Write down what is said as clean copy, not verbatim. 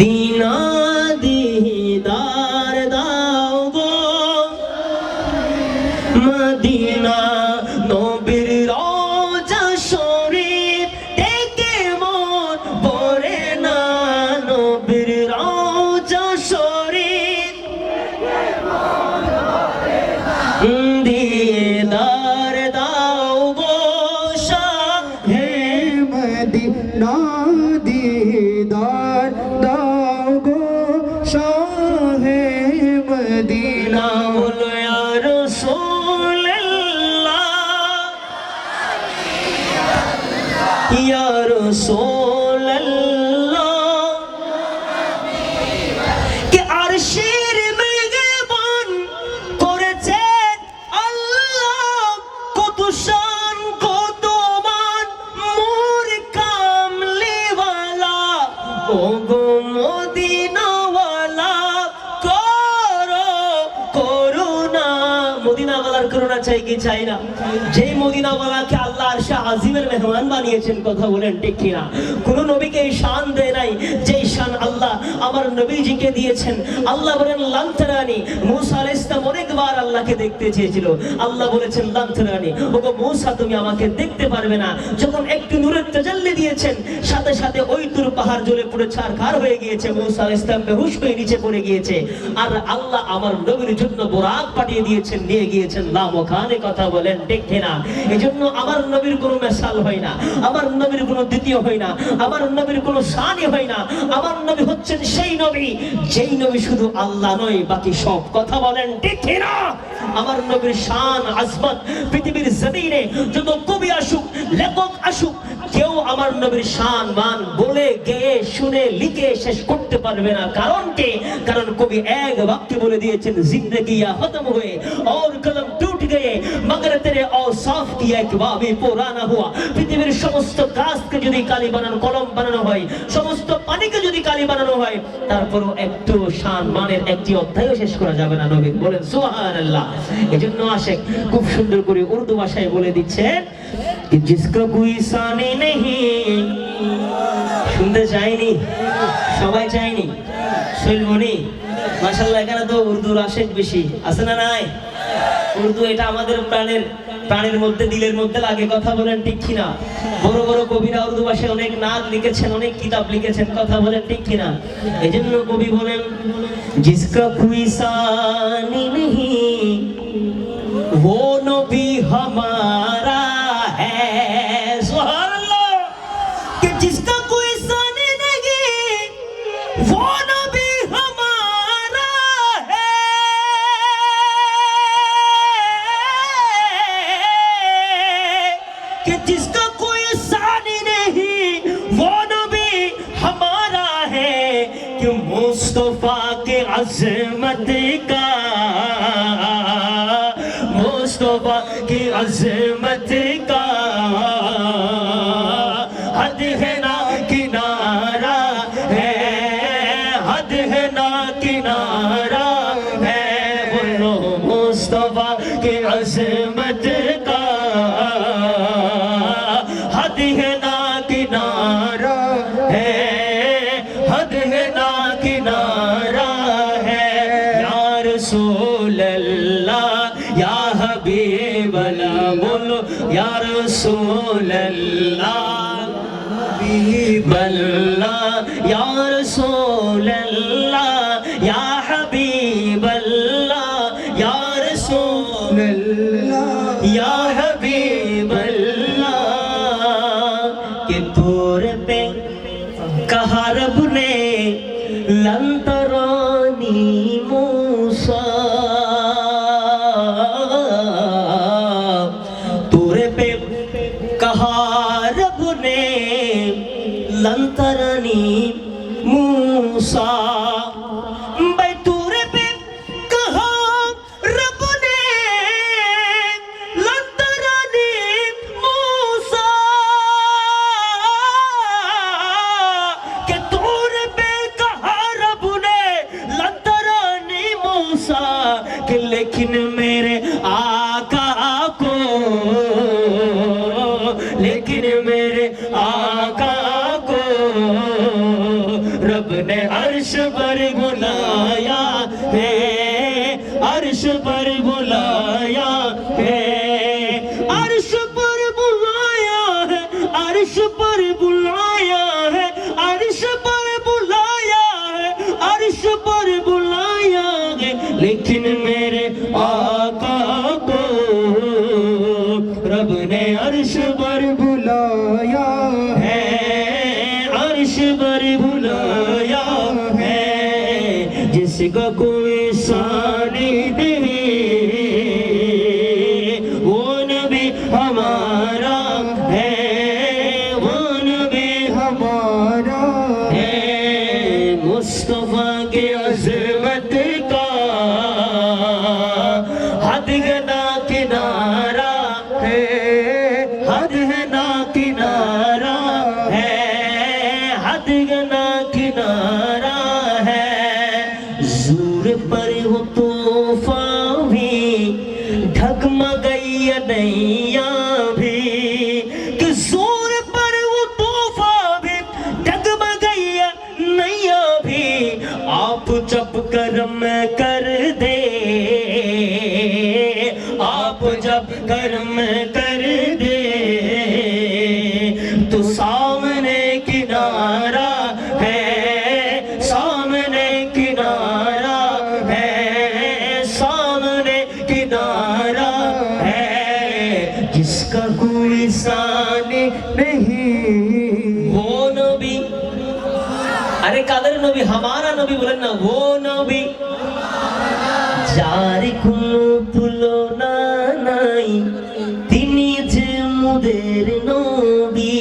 দিনা দিদার দাও গো মদিনা নবীর রওজা শরীফ দেখে মন ভরে না নবীর রওজা শরীফ দিদার দাও গো শাহে মদিনা দিদার দাও গো শাহে মদিনা বলো ইয়া রাসূলুল্লাহ ইয়া রাসূলুল্লাহ কে আরশের মেঘবন করেছেন আল্লাহ কত শান কত মান মোর কামলিওয়ালা ও গো মদিনাওয়ালা করো করুণা মদিনাওয়ালার করুণা চাই কি চাই না যে মদিনাওয়ালাকে আল্লাহ আরশে আজিমের মেহমান বানিয়েছেন কথা বলেন ঠিক কিনা কোন নবীকে এই শান দেয় নাই যে শান আল্লাহ আমার নবীজিকে দিয়েছেন আল্লাহ বলেন লান তারানি মুসা আলাইহিস সালাম অনেকবার আল্লাহকে দেখতে চেয়েছিল আল্লাহ বলেছেন লান তারানি ওগো মুসা তুমি আমাকে দেখতে পারবে না যখন একটু নূরের তাজাল্লি দিয়েছেন সাথে সাথে ওই তুর পাহাড় জ্বলে পুড়ে ছারখার হয়ে গিয়েছে মুসা আলাইহিস সালাম বেহুশ হয়ে নিচে পড়ে গিয়েছে আর আল্লাহ আমার নবীর জন্য বুরাক পাঠিয়ে দিয়েছেন নিয়ে গিয়েছেন লামখানে কথা বলেন ঠিক কিনা এজন্য আমার নবীর কোনো মিসাল হয় না আমার নবীর কোনো দ্বিতীয় হয় না আমার নবীর কোনো শানই হয় না আমার নবী হচ্ছেন সেই নবী যেই নবী শুধু আল্লাহ নয় বাকি সব কথা বলেন ঠিক কিনা আমার নবীর শান আজমত পৃথিবীর জমিনে যত কবি আসুক লেখক আসুক কেউ আমার নবীর শান মান বলে গেয়ে শুনে লিখে শেষ করতে পারবে না কারণ কি কারণ কবি এক বাক্যে বলে দিয়েছেন জিंदगी खत्म हुए और कलम टूट गए मगर तेरे औसाफ की एक बाबी पुराना हुआ পৃথিবীর সমস্ত গাছকে যদি কালি বানানো কলম বানানো হয় সমস্ত পানিকে যদি কালি বানানো হয় তারপরও একটু শান মানের একটি অধ্যায়ও শেষ করা যাবে না নবী বলেন সুবহানাল্লাহ এজন্য আশিক খুব সুন্দর করে উর্দু ভাষায় বলে দিচ্ছেন कि जिसका कोई सानी नहीं শুনতে চাইনি সবাই চাইনি শুনবনি মাশাআল্লাহ এখানে তো উর্দুর আশিক বেশি আছে না নাই উর্দু এটা আমাদের প্রাণের মধ্যে দিলের মধ্যে লাগে কথা বলেন ঠিক কিনা বড় বড় কবিরা উর্দু ভাষায় অনেক নাত লিখেছেন অনেক কিতাব লিখেছেন কথা বলেন ঠিক কিনা এজন্য কবি বলেন जिसका कोई सानी नहीं वो नबी हमारा है सुभान अल्लाह कि जिसका कोई सानी नहीं वो नबी हमारा है कि जिसका कोई सानी नहीं वो नबी हमारा है कि मुस्तफा के अज़मत का मुस्तफा की अज़मत का हद है ना किनारा है हद है ना किनारा है बोलो मुस्तफा की अज़मत का हद है ना किनारा है हद है ना किनारा है या रसूल अल्लाह या हबीब अल्लाह बोलो या रसूल अल्लाह हबीब अल्लाह या रसूल अल्लाह या हबीब अल्लाह या रसूल अल्लाह या हबीब अल्लाह के तोर पे कहा रब ने लन तरानी मूसा लन तरनी मूसा बैतूरे पे कहा रब ने लन तरनी मूसा के तूरे पे कहा रब ने लन तरनी मूसा कि लेकिन मेरे आका को लेकिन मेरे आका को रब ने अर्श पर बुलाया है, अर्श पर बुलाया है, अर्श पर बुलाया है, अर्श पर बुलाया है, अर्श पर बुलाया है, अर्श पर बुलाया है, लेकिन मेरे आका को रब ने अर्श पर बुलाया है, अर्श पर बुलाया है, जिसका कोई सानी नहीं, वो नबी हमारा है, वो नबी हमारा है, मुस्तफा के अज़मत का हद है ना किनारा है, हद है ना किनारा है, हद है ना किनारा है, ज़ूर पर वो तूफ़ान भी ढगमगाई नैया भी, कि ज़ूर पर वो तूफ़ान भी ढगमगाई नैया भी, आप जब करम कर दे, आप जब करम कर दे, तो सामने किनारा है, सामने किनारा है, सामने किनारा है, जिसका कोई सानी नहीं वो नबी, अरे कादर नबी हमारा नबी बोलेन ना, वो नबी যার কোনো তুলনা নাই, তিনি যে মোদের নবী।